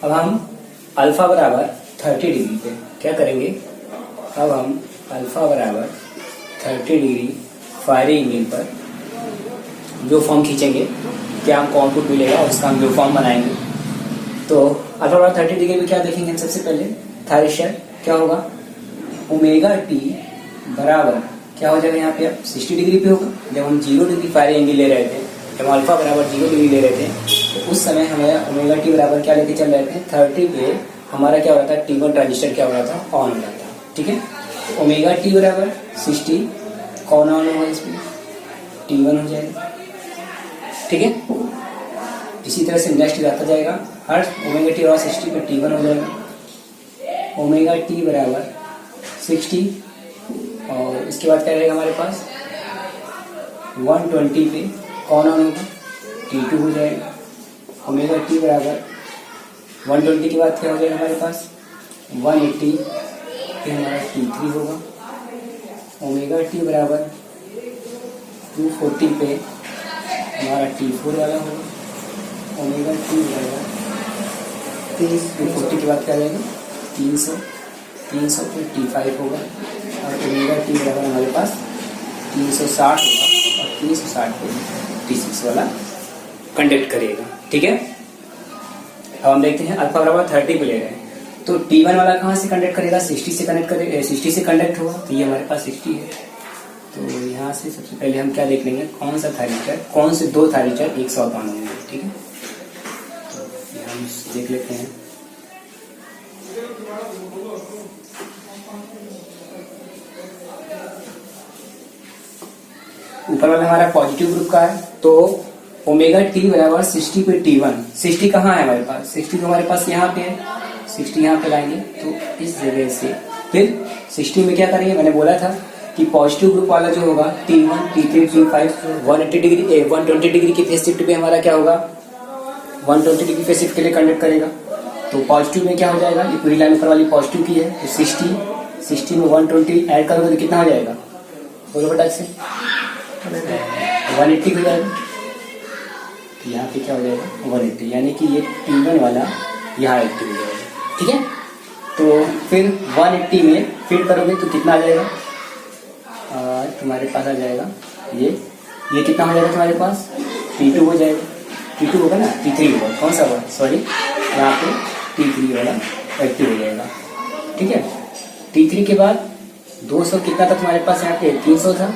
अब हम अल्फा बराबर 30 डिग्री पे क्या करेंगे, अब हम अल्फा बराबर 30 डिग्री फायरिंग एंगल पर जो फॉर्म खींचेंगे, क्या हमको आउटपुट मिलेगा उसका हम जो फॉर्म बनाएंगे। तो अल्फा बराबर 30 डिग्री में क्या देखेंगे, सबसे पहले थायरेशर क्या होगा, ओमेगा टी बराबर क्या हो जाएगा, यहाँ पे अब 60 डिग्री पे होगा। जब हम 0 डिग्री फायरिंग एंगल ले रहे थे, जब अल्फा बराबर 0 डिग्री ले रहे थे, तो उस समय हमें ओमेगा टी बराबर क्या लेके चल रहे थे, 30 पे हमारा क्या हो रहा था, T1 ट्रांजिस्टर क्या हो रहा था, ऑन हो रहा था। ठीक है, तो ओमेगा टी बराबर 60 कौन ऑन होगा, इसमें T1 हो जाएगा। ठीक है, इसी तरह से नेक्स्ट जाता जाएगा, हर ओमेगा टी बराबर 60 पे T1 हो जाएगा। ओमेगा टी बराबर 60 और इसके बाद क्या रहेगा हमारे पास, 120 पे कौन ऑन होगा, T2 हो जाएगा। ओमेगा टी बराबर 120 के बाद क्या हो जाएगा हमारे पास, 180 पे हमारा T3 होगा। ओमेगा टी बराबर 240 पे हमारा T4 वाला होगा। ओमेगा टी बराबर 240 के बाद क्या रहेगा, 300 पे T5 होगा। और ओमेगा टी बराबर हमारे पास 360 होगा और 360 पे T6 वाला कंडक्ट करेगा। ठीक है, अब हम देखते हैं अल्फा बराबर 30 पे ले रहे हैं, तो T1 वाला कहाँ से कंडक्ट करेगा, 60 से कनेक्ट करेगा, 60 से कंडक्ट होगा, तो ये हमारे पास 60 है। तो यहाँ से सबसे पहले हम क्या देख लेंगे, कौन सा थायरेशर, कौन से दो थायरेशर एक साथ ऑन होंगे। ठीक है, तो हम देख लेते हैं। ऊपर वाला हमारा पॉजिटिव ग्रुप का है, तो ओमेगा टी बराबर 60 पे T1, 60 कहाँ है हमारे पास, 60 तो हमारे पास यहाँ पे है, 60 यहाँ पे लाएंगे, तो इस जगह से फिर 60 में क्या करेंगे, मैंने बोला था कि पॉजिटिव ग्रुप वाला जो होगा T1 T3 T5 180 degree 120 degree की फेज शिफ्ट पे हमारा क्या होगा, 120 डिग्री फेज शिफ्ट के लिए कंडक्ट करेगा। तो पॉजिटिव में क्या हो जाएगा, ये पूरी लाइन ऊपर वाली पॉजिटिव की है, तो 60 में 120 ऐड करोगे तो कितना हो जाएगा, बोलो फटाक से, 180 हो जाएगा। तो यहाँ पे क्या हो जाएगा, 180, यानी कि ये T1 वाला यहाँ एक्टिव हो जाएगा। ठीक है, तो फिर 180 में फिट करोगे तो कितना आ जाएगा, तुम्हारे पास आ जाएगा ये कितना हो जाएगा तुम्हारे पास, T2 हो जाएगा, T2 होगा ना, T3 होगा, कौन सा होगा, सॉरी यहाँ पे T3 वाला एक्टिव हो जाएगा। ठीक है, T3 के बाद 200 कितना था तुम्हारे पास, यहाँ पे 300 था,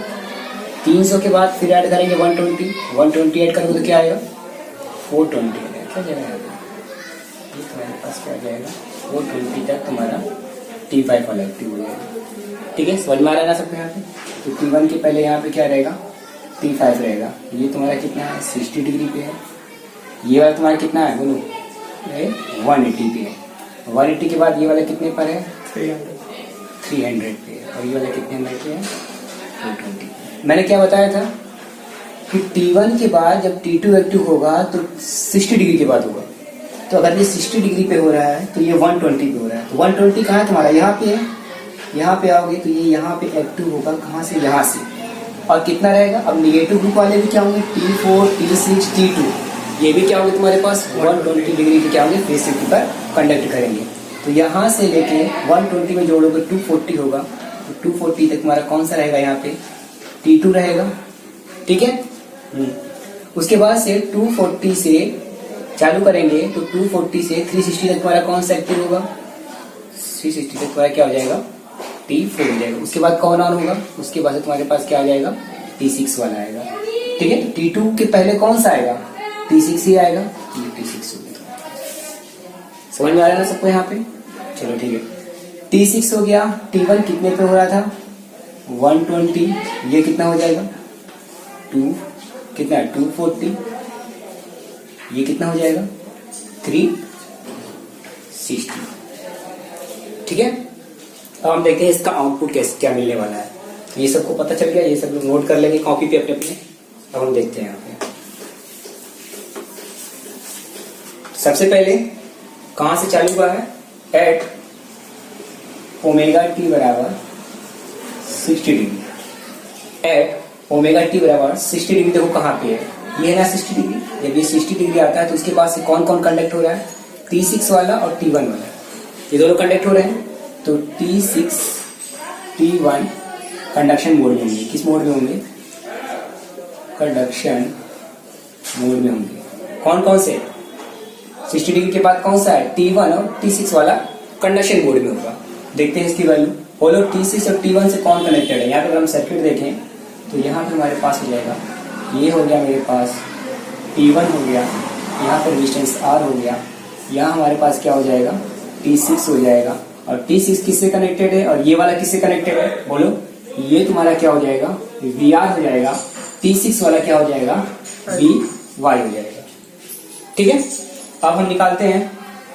300 के बाद फिर ऐड करेंगे 120 ऐड करोगे तो क्या आएगा, 420 क्या जाएगा, ये तुम्हारे पास क्या जाएगा, 420 तक तुम्हारा T5 वाला एक्टिव हो जाएगा। ठीक है, समझ में आ रहा है ना सबको यहाँ पे। तो T1 के पहले यहाँ पे क्या रहेगा, T5 रहेगा, ये तुम्हारा कितना है, 60 डिग्री पे है, ये वाला तुम्हारा कितना है बोलो, 180 पे है, 180 के बाद ये वाला कितने पर है, 300 पे है, और ये वाला कितने पे है, 420। मैंने क्या बताया था कि T1 के बाद जब T2 एक्टिव होगा तो 60 डिग्री के बाद होगा, तो अगर ये 60 डिग्री पे हो रहा है तो ये 120 पे हो रहा है, तो 120 कहाँ है तुम्हारा, यहाँ पे है, यहाँ पे आओगे तो ये यहाँ पे एक्टिव होगा, कहाँ से, यहाँ से, और कितना रहेगा, अब निगेटिव ग्रुप वाले भी क्या होंगे, T4 T6 T2, ये भी क्या होंगे तुम्हारे पास 120 डिग्री के क्या होंगे, फेज शिफ्ट पर कंडक्ट करेंगे। तो यहाँ से लेके 120 में जोड़ोगे 240 होगा, तो 240 तक तुम्हारा कौन सा रहेगा, यहाँ पे T2 रहेगा। ठीक है, उसके बाद से 240 से चालू करेंगे तो 240 से 360 तक तुम्हारा कौन सा एक्टिव होगा, 360 तक तुम्हारा क्या हो जाएगा, T4 हो जाएगा। उसके बाद कौन ऑन होगा, उसके बाद तुम्हारे पास क्या आ जाएगा, T6 वाला आएगा। ठीक है, T2 के पहले कौन सा आएगा, T6 ही आएगा, T6 हो गया। समझ में आ रहा है ना सबको यहाँ पे, चलो ठीक है, T6 हो गया। T1 कितने पे हो रहा था, 120, ये कितना हो जाएगा, 2 कितना है, 240, ये कितना हो जाएगा, 360। ठीक है, अब हम देखते हैं इसका आउटपुट कैसे क्या मिलने वाला है। ये सबको पता चल गया, ये सब लोग नोट कर लेंगे कॉपी पे अपने अपने। अब हम देखते हैं यहाँ पे सबसे पहले कहां से चालू हुआ है, एट ओमेगा टी बराबर 60 डिग्री, एट ओमेगा टी बराबर 60 डिग्री। देखो कहाँ पे है, ये है ना 60 डिग्री। जब ये 60 डिग्री आता है तो उसके पास से कौन कौन कंडक्ट हो रहा है, T6 वाला और T1 वाला, ये दोनों कंडक्ट हो रहे हैं, तो T6 T1 कंडक्शन मोड में होंगे। किस मोड में होंगे? कंडक्शन मोड में होंगे। कौन कौन से? 60 डिग्री के बाद कौन सा है? T1 और T6 वाला कंडक्शन मोड में होगा। देखते हैं इसकी वैल्यू। बोलो T6 और T1 से कौन कनेक्टेड है? यहाँ पे अगर हम सर्किट देखें तो यहाँ पे हमारे पास हो जाएगा, ये हो गया मेरे पास T1 हो गया, यहाँ पर रेजिस्टेंस R हो गया, यहाँ हमारे पास क्या हो जाएगा? T6 हो जाएगा। और T6 किससे कनेक्टेड है और ये वाला किससे कनेक्टेड है? बोलो, ये तुम्हारा क्या हो जाएगा? VR हो जाएगा। T6 वाला क्या हो जाएगा? VY हो जाएगा। ठीक है, अब हम निकालते हैं,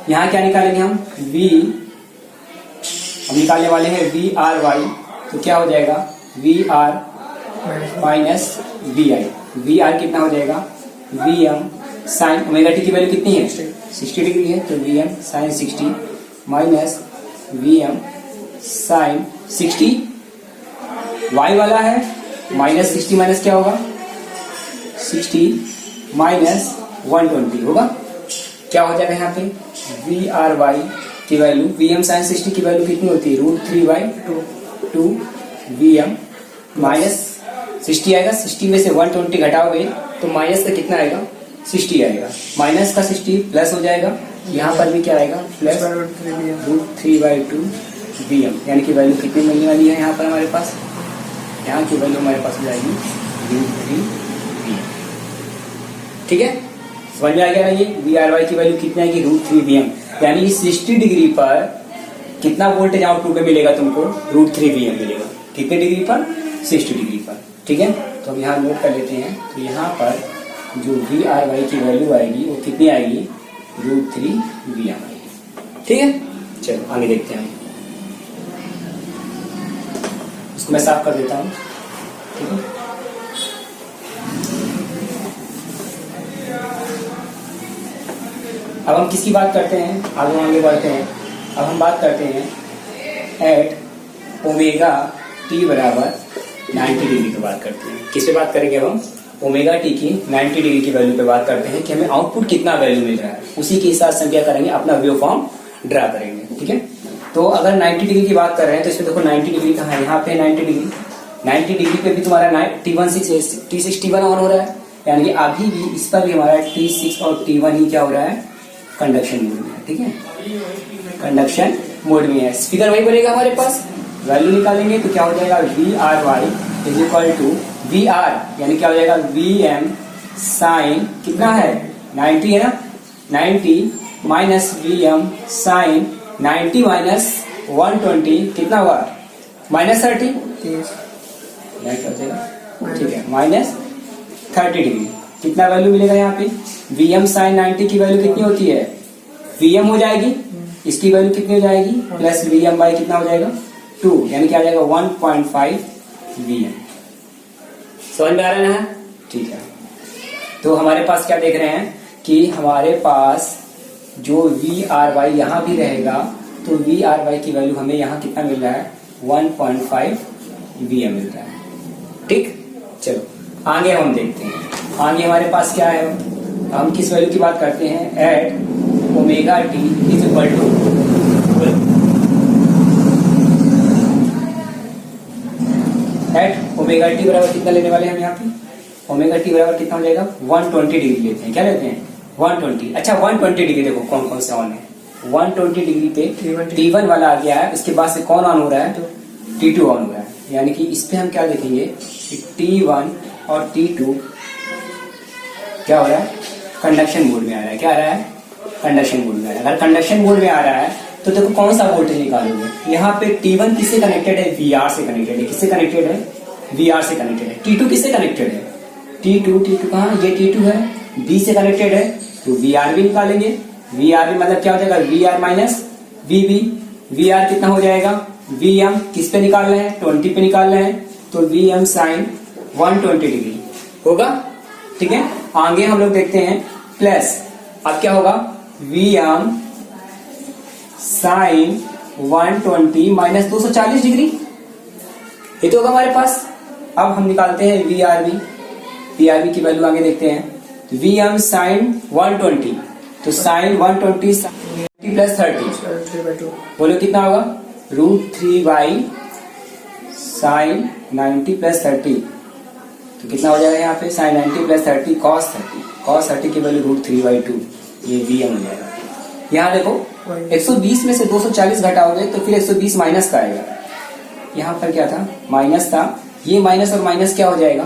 यहाँ क्या निकालेंगे हम? हम निकालने वाले हैं VRY, तो क्या हो जाएगा? VR minus VI। VR कितना हो जाएगा? VM साइन ओमेगा टी की वैल्यू कितनी है? 60 डिग्री है, तो VM sine 60 minus VM sine 60। Y वाला है माइनस 60 माइनस क्या होगा? 60 माइनस 120 होगा। क्या हो जाएगा यहाँ पे? VRY की वैल्यू, VM साइन 60 की वैल्यू कितनी होती है? √3/2 VM माइनस 60 आएगा। 60 में से 120 घटाओगे तो माइनस का कितना आएगा? 60 आएगा। माइनस का 60 प्लस हो जाएगा, यहाँ पर भी क्या आएगा? प्लस √3/2 VM, यानी कि वैल्यू कितनी मिलने वाली है यहाँ पर हमारे पास? यहाँ की वैल्यू हमारे पास हो जाएगी √3 VM। ठीक है, समझ में आ गया ना? ये VRY की वैल्यू कितनी आएगी? √3 VM, यानी 60 डिग्री पर कितना वोल्टेज आउटपुट में मिलेगा तुमको? √3 VM मिलेगा। कितने डिग्री पर? 60 डिग्री पर। ठीक है, तो हम यहाँ नोट कर लेते हैं। तो यहाँ पर जो VRY की वैल्यू आएगी वो कितनी आएगी? √3 VM आएगी। ठीक है, चलो आगे देखते हैं। इसको मैं साफ कर देता हूँ। ठीक है, अब हम किसकी बात करते हैं? आगे बढ़ते हैं। अब हम बात करते हैं एट ओमेगा टी बराबर 90 डिग्री की बात करते हैं। किस पे बात करेंगे? अब हम ओमेगा टी की 90 डिग्री की वैल्यू पे बात करते हैं कि हमें आउटपुट कितना वैल्यू मिल रहा है। उसी के हिसाब से हम क्या करेंगे? अपना वेव फॉर्म ड्रा करेंगे। ठीक है, तो अगर 90 डिग्री की बात कर रहे हैं तो इसमें देखो 90 डिग्री कहाँ है? यहाँ पे 90 डिग्री। 90 डिग्री पे भी तुम्हारा T6 T1 ऑन हो रहा है, यानी कि अभी भी इस पर भी हमारा T6 और T1 ही क्या हो रहा है? कंडक्शन मोड में है। ठीक है, कंडक्शन मोड में है। फिगर वही बनेगा हमारे पास। वैल्यू निकालेंगे तो क्या हो जाएगा? VRY is equal to VR, यानी क्या हो जाएगा? VM साइन कितना है? 90 है ना? 90 माइनस VM साइन 90 माइनस 120 कितना हुआ? माइनस 30। ठीक है, माइनस 30 डिग्री। कितना वैल्यू मिलेगा यहाँ पे? VM साइन 90 की वैल्यू कितनी होती है? VM हो जाएगी, इसकी वैल्यू कितनी हो जाएगी? प्लस VM बाई कितना हो जाएगा? 2, यानी क्या आ जाएगा? 1.5 VM। समझ में आ रहा है ना? ठीक है, तो हमारे पास क्या देख रहे हैं कि हमारे पास जो VRY यहाँ भी रहेगा, तो VRY की वैल्यू हमें यहाँ कितना मिल रहा है? 1.5 VM मिल रहा है। ठीक, चलो आगे हम देखते हैं। आगे हमारे पास क्या है? हम किस वैल्यू की बात करते हैं? At omega t is equal to at omega t बराबर कितना लेने वाले हैं हम यहाँ पे? ओमेगा टी बराबर कितना हो जाएगा? 120 डिग्री लेते हैं। क्या लेते हैं? 120। अच्छा, 120 डिग्री देखो कौन कौन से ऑन है। 120 डिग्री पे T1 वाला आ गया है, उसके बाद से कौन ऑन हो रहा है? T2 ऑन हो रहा है। यानी कि इस पे हम क्या देखेंगे कि T1 और T2 क्या हो रहा है? कंडक्शन मोड में आ रहा है। क्या आ रहा है? कंडक्शन मोड में आ रहा है। अगर कंडक्शन मोड में आ रहा है तो देखो कौन सा वोल्टेज निकालोगे? यहाँ पे T1 किससे कनेक्टेड है? VR से कनेक्टेड है। किससे कनेक्टेड है? VR से कनेक्टेड है। T2 किससे कनेक्टेड है? T2 कहाँ? ये T2 है, B से कनेक्टेड है, तो VR भी निकालेंगे। VR भी मतलब क्या हो जाएगा? VR minus VB। VR कितना हो जाएगा? VM किस पे निकाल रहे हैं? 20 पे निकाल रहे हैं, तो VM साइन 120 डिग्री होगा। ठीक है, आगे हम लोग देखते हैं प्लस। अब क्या होगा? VM साइन 120 माइनस 240 डिग्री, ये तो होगा हमारे पास। अब हम निकालते हैं VRB की वैल्यू आगे देखते हैं। तो VM साइन 120, तो साइन 120 +30 बोलो कितना होगा, √3 sin 90 + 30, तो कितना हो जाएगा यहाँ पे sin 90 + 30 cos 30 की वैल्यू √3/2, ये Vm हो जाएगा। यहाँ देखो 120 में से 240 घटाओगे तो फिर 120 माइनस का आएगा, यहाँ पर क्या था माइनस था, ये माइनस और माइनस क्या हो जाएगा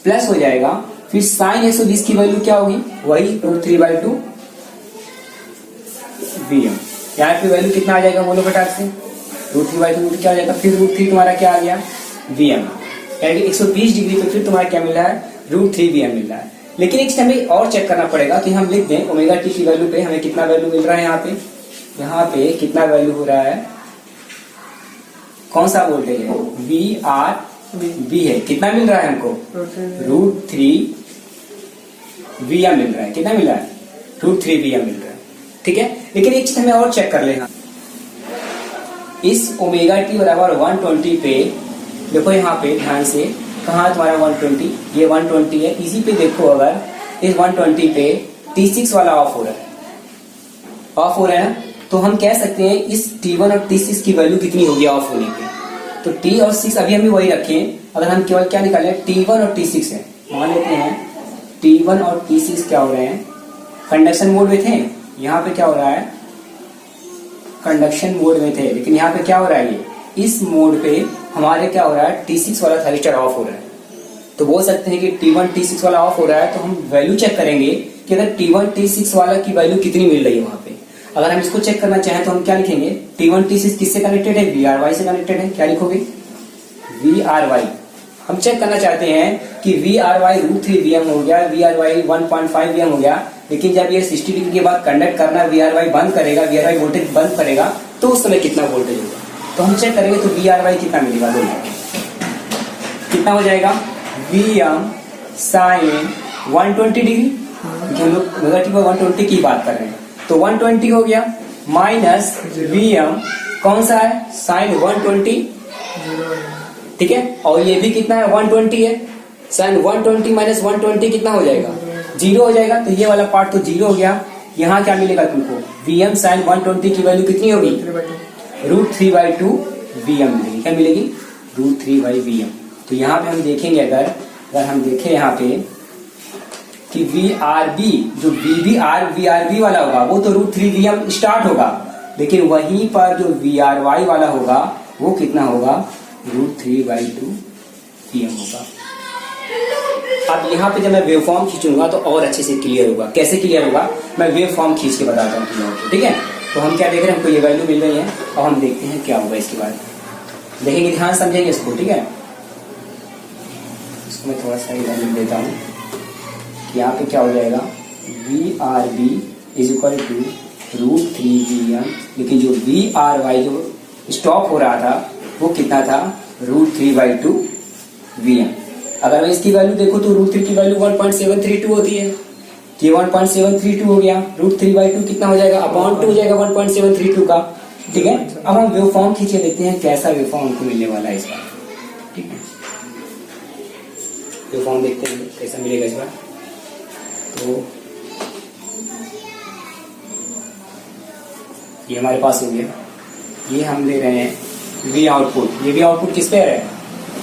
प्लस हो जाएगा, फिर sin 120 की वैल्यू क्या होगी, वही √3/2 Vm। यहाँ पे वैल्यू कितना आ जाएगा बोलो फटाक से, √3/2 क्या आ जाएगा, फिर √3 तुम्हारा क्या आ गया Vm, यानी 120 डिग्री पे फिर तुम्हारा क्या मिल रहा है, √3 Vm मिल रहा है। लेकिन एक हमें और चेक करना पड़ेगा, तो हम लिख दें ओमेगा टी की वैल्यू पे हमें कितना वैल्यू मिल रहा है, यहाँ पे कितना वैल्यू हो रहा है, कौन सा वोल्टेज है, VRV है, कितना मिल रहा है हमको √3 Vm मिल रहा है, कितना मिल रहा है √3 Vm मिल रहा है, ठीक है। लेकिन एक चीज हमें और चेक कर लेना, इस ओमेगा टी बराबर 120 पे देखो, यहाँ पे ध्यान से कहाँ तुम्हारा 120, ये 120 है, इसी पे देखो अगर इस 120 पे T6 वाला ऑफ हो रहा है ना, तो हम कह सकते हैं इस T1 और T6 की वैल्यू कितनी होगी ऑफ होने पे, तो T और 6 अभी हम वही रखें, अगर हम केवल क्या निकालें T1 और T6 है, मान लेते हैं T1 और T6 क्या हो रहे हैं, कंडक्शन मोड में थे, यहाँ पे क्या हो रहा है कंडक्शन मोड में थे, लेकिन यहाँ पे क्या हो रहा है, ये इस मोड पे हमारे क्या हो रहा है T6 वाला थर्मिस्टर ऑफ हो रहा है, तो बोल सकते हैं कि T1 T6 वाला ऑफ हो रहा है, तो हम वैल्यू चेक करेंगे कि अगर T1 T6 वाला की वैल्यू कितनी मिल रही है वहां पे। अगर हम इसको चेक करना चाहें तो हम क्या लिखेंगे, T1 T6 किससे कनेक्टेड है, VRY से कनेक्टेड है, क्या लिखोगे VRY। हम चेक करना चाहते हैं कि VRY √3 Vm हो गया, VRY 1.5 Vm हो गया, लेकिन जब ये 60 डिग्री के बाद कंडक्ट करना VRY बंद करेगा, VRY वोल्टेज बंद करेगा, तो उस समय कितना वोल्टेज होगा, तो हम चेक करेंगे तो VRY कितना मिलेगा, बोलिए कितना हो जाएगा, Vm sin 120 डिग्री, हम लोग नेगेटिव 120 की बात कर रहे हैं, तो 120 हो गया माइनस Vm कौन सा है sin 120, ठीक है, और ये भी कितना है 120 है, sin 120 माइनस 120 कितना हो जाएगा 0 हो जाएगा, तो ये वाला पार्ट तो 0 हो गया। यहाँ क्या मिलेगा तुमको, Vm sin 120 की वैल्यू कितनी होगी √3/2 Vm मिलेगी, क्या मिलेगी √3/Vm। तो यहाँ पे हम देखेंगे, अगर हम देखें यहाँ पे कि VRB जो VRB वाला होगा वो तो √3 Vm स्टार्ट होगा, लेकिन वहीं पर जो VRY वाला होगा वो कितना होगा √3/2 Vm होगा। अब यहाँ पे जब मैं वेवफॉर्म खींचूंगा तो और अच्छे से क्लियर होगा, कैसे क्लियर होगा मैं वेवफॉर्म खींच के बताता हूँ तुम लोगों को, ठीक है। तो हम क्या देख रहे हैं, हमको ये वैल्यू मिल रही है, और हम देखते हैं क्या होगा इसके बाद, देखेंगे, ध्यान समझेंगे इसको, ठीक है। इसको मैं थोड़ा सा वैल्यू देता हूँ कि यहाँ पे क्या हो जाएगा, VRB = √3 Vm, लेकिन जो VRY जो स्टॉप हो रहा था वो कितना था √3/2 Vm। अगर मैं इसकी वैल्यू देखो तो √3 की वैल्यू 1.732 होती है, ये 1.732 हो गया, √3/2 कितना हो जाएगा अपॉन 2 हो जाएगा 1.732 का, ठीक है। अब हम वेवफॉर्म खींचे देखते हैं कैसा वेवफॉर्म हमको मिलने वाला है इस बार, ठीक है। वेवफॉर्म देखते हैं कैसा मिलेगा इस बार, तो ये हमारे पास हो गया, ये हम ले रहे हैं V आउटपुट, ये V आउटपुट किस पे है,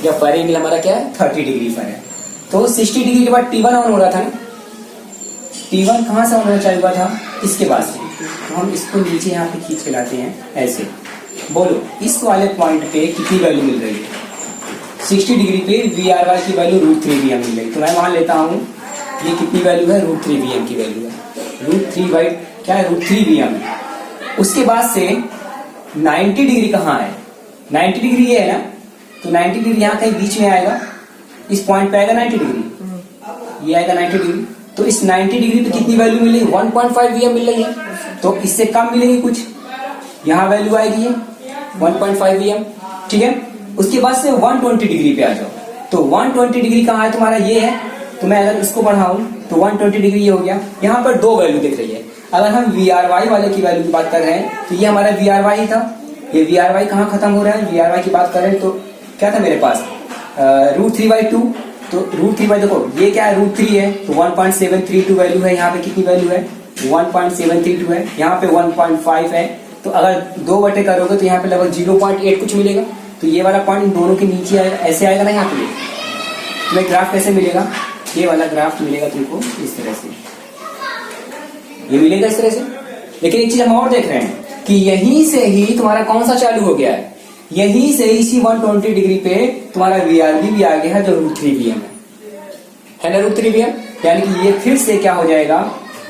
जब पर एंगल हमारा क्या है 30 डिग्री पर है, तो 60 डिग्री के बाद T1 ऑन हो रहा था ना, T1 कहाँ से होना चाहिए था, इसके बाद से, तो हम इसको नीचे यहाँ पे खींच के लाते हैं ऐसे, बोलो इस वाले पॉइंट पे कितनी वैल्यू मिल रही है, 60 डिग्री पे VRY की वैल्यू √3 Vm मिल रही, तो मैं मान लेता हूँ ये कितनी वैल्यू है, √3 Vm की वैल्यू है, √3 क्या है √3 Vm। उसके बाद से 90 डिग्री कहाँ है, 90 डिग्री ये है ना, तो 90 डिग्री यहाँ कहीं बीच में आएगा, इस पॉइंट पे आएगा 90 डिग्री, ये आएगा 90 डिग्री, तो इस 90 डिग्री पे कितनी वैल्यू मिलेगी 1.5 Vm मिल रही है, तो इससे कम मिलेगी कुछ, यहाँ वैल्यू आएगी 1.5 Vm, ठीक है। उसके बाद से 120 डिग्री पे आ जाओ, तो 120 डिग्री कहाँ है तुम्हारा, ये है, तो मैं अगर इसको बढ़ाऊं तो 120 डिग्री ये हो गया। यहाँ पर दो वैल्यू दिख रही है, अगर हम VRY वाले की वैल्यू की बात कर रहे हैं तो ये हमारा VRY ही था, ये VRY कहाँ खत्म हो रहा है, VRY की बात कर रहे हैं तो क्या था मेरे पास √3/2, तो √3 देखो ये क्या है √3 है, तो 1.732 वैल्यू है, यहाँ पे कितनी वैल्यू है 1.732 है, यहाँ पे 1.5 है, तो अगर 2 बटे करोगे तो यहाँ पे लगभग 0.8 कुछ मिलेगा। तो ये वाला पॉइंट दोनों के नीचे आएगा, ऐसे आएगा ना यहाँ पे। तुम्हें ग्राफ कैसे मिलेगा, ये वाला ग्राफ मिलेगा तुमको इस तरह से, ये मिलेगा इस तरह से। लेकिन एक चीज हम और देख रहे हैं कि यहीं से ही तुम्हारा कौन सा चालू हो गया है, यहीं से इसी 120 डिग्री पे तुम्हारा VRB भी आ गया है, जो √3 VM है ना, √3 VM। यानी कि ये फिर से क्या हो जाएगा,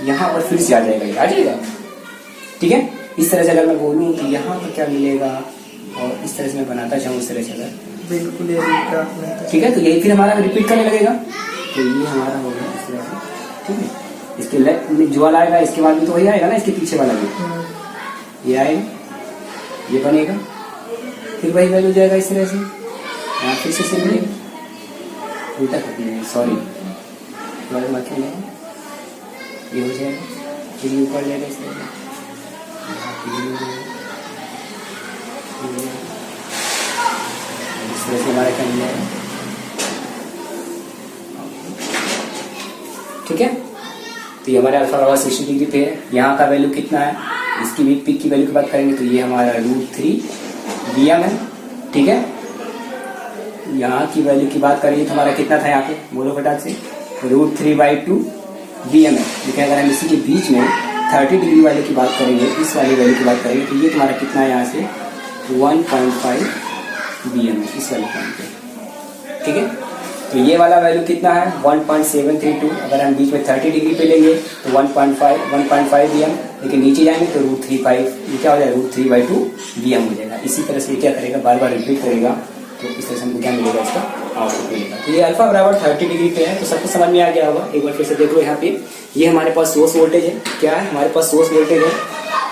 यहाँ पर फिर से आ जाएगा, ये आ जाएगा। ठीक है, इस तरह से अगर मैं बोलूँ कि यहाँ पर क्या मिलेगा और इस तरह से मैं बनाता चाहूँ इस तरह से अगर, बिल्कुल ठीक है, तो यही फिर हमारा रिपीट करने लगेगा। तो ये हमारा हो गया इस तरह से। ठीक है, इसके लेफ्ट जो वाला आएगा इसके बाद भी तो वही आएगा ना, इसके पीछे वाला भी ये आएगा, ये बनेगा, फिर वही वैल्यू जाएगा इस तरह से, यहाँ फिर से मिलेगा, उल्टा कर दिया, सॉरी ये हो जाएगा, फिर ये ऊपर जाएगा इस तरह से हमारा क्या मिल जाएगा। ठीक है, तो ये हमारे अल्फा बराबर 60 डिग्री पे है। यहाँ का वैल्यू कितना है, इसकी भी पिक की वैल्यू की बात करेंगे तो ये हमारा √3 VM है। ठीक है, यहाँ की वैल्यू की बात करेंगे तो हमारा कितना था, यहाँ पे बोलो फटाक से, √3/2 VM है। लेकिन अगर हम इसी के बीच में 30 डिग्री वाले की बात करेंगे, इस वाली वैल्यू की बात करेंगे तो ये तुम्हारा कितना है, यहाँ से 1.5 VM है इस वाले पॉइंट पे। ठीक है, तो ये वाला वैल्यू कितना है 1.732। अगर हम बीच में 30 डिग्री पे लेंगे तो 1.5 VM, लेकिन नीचे जाएंगे तो √3/5, ये क्या हो जाएगा, √3/2 VM हो जाएगा। इसी तरह से क्या करेगा, बार बार रिपीट करेगा, तो इस तरह से हमको क्या मिलेगा, इसका आउटपुट मिलेगा। तो ये अल्फा बराबर 30 डिग्री पे है, तो सबको समझ में आ गया होगा। एक बार फिर से देखो, यहाँ पे ये हमारे पास सोर्स वोल्टेज है, क्या है हमारे पास सोर्स वोल्टेज है।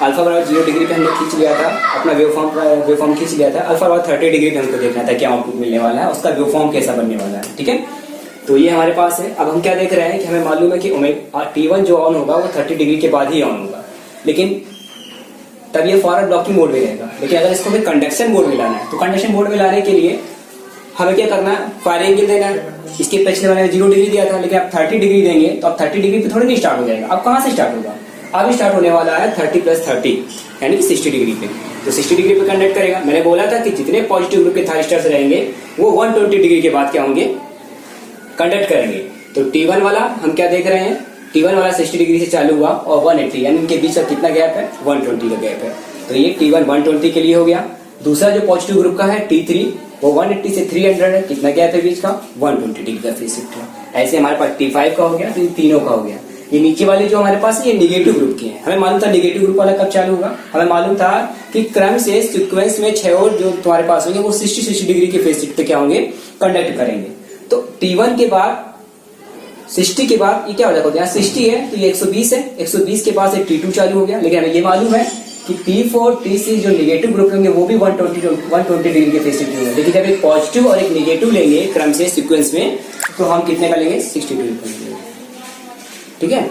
अल्फा बराबर 0 डिग्री पे हमने खींच लिया था, अपना वेवफॉर्म खींच लिया था। अल्फा बराबर 30 डिग्री पे हमको देखना था क्या आउटपुट मिलने वाला है, उसका वेवफॉर्म कैसा बनने वाला है। ठीक है, तो ये हमारे पास है। अब हम क्या देख रहे हैं कि हमें मालूम है कि T1 जो ऑन होगा वो 30 डिग्री के बाद ही ऑन होगा, लेकिन तब ये फॉरवर्ड ब्लॉकिंग मोड में रहेगा। लेकिन अगर इसको हमें कंडक्शन मोड में लाना है, तो कंडक्शन मोड में लाने के लिए हमें क्या करना है, फायर एंगल देना है। इसके पिछले वाले 0 डिग्री दिया था, लेकिन आप 30 डिग्री देंगे तो अब 30 डिग्री पे थोड़ी नहीं स्टार्ट हो जाएगा। अब कहाँ से स्टार्ट होगा, अब स्टार्ट होने वाला है 30 + 30 यानी कि 60 डिग्री पे। तो 60 डिग्री पे कंडक्ट करेगा। मैंने बोला था कि जितने पॉजिटिव ग्रुप के थाइस्टर्स रहेंगे वो 120 डिग्री के बाद क्या होंगे, कंडक्ट करेंगे। तो T1 वाला हम क्या देख रहे हैं, T1 वाला 60 डिग्री से चालू हुआ और 180 यानी इनके बीच का कितना गैप है, 120 का गैप है। तो ये T1 120 के लिए हो गया। दूसरा जो पॉजिटिव ग्रुप का है T3 वो 180 से 300 है, कितना गैप है बीच का, 120 डिग्री का फेज शिफ्ट है। ऐसे हमारे पास T5 का हो गया, तो तीनों का हो गया। ये नीचे वाले जो हमारे पास ये निगेटिव ग्रुप के हैं। हमें मालूम था निगेटिव ग्रुप वाला कब चालू होगा, हमें मालूम था कि क्रम से सीक्वेंस में 6 और जो तुम्हारे पास होंगे वो 60 डिग्री के फेज शिफ्ट पे क्या होंगे, कंडक्ट करेंगे। तो T1 के बाद 60 के बाद ये क्या हो जाएगा, यहाँ 60 है तो ये 120 है, 120 के पास एक T2 चालू हो गया। लेकिन हमें ये मालूम है कि T4 T6 जो निगेटिव ग्रुप होंगे वो भी 120 डिग्री के फेज शिफ्ट होंगे। लेकिन जब एक पॉजिटिव और एक निगेटिव लेंगे क्रम से सीक्वेंस में, तो हम कितने का लेंगे, 60 डिग्री का लेंगे। ठीक है,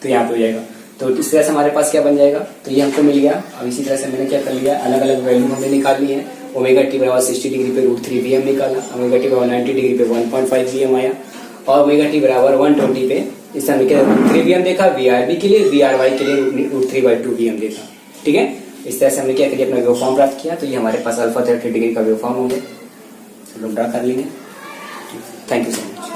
तो यहाँ पे हो जाएगा। तो इस तरह से हमारे पास क्या बन जाएगा, तो ये हमको मिल गया। अब इसी तरह से मैंने क्या कर लिया, अलग अलग वैल्यू हमने निकाल ली है। ओमेगा टी बराबर 60 डिग्री पे √3 VM निकाला, ओमेगा टी बराबर 90 डिग्री पे 1.5 VM आया, और ओमेगा टी बराबर 120 पे इस तरह क्या √3 VM देखा, VRB के लिए, VRY के लिए √3/2 VM देखा। ठीक है, इस तरह से हमने क्या किया, अपना वेवफॉर्म प्राप्त किया। तो ये हमारे पास अल्फा 30 डिग्री का वेवफॉर्म हो गया। चलो ड्रा कर लेंगे। Thank you so much.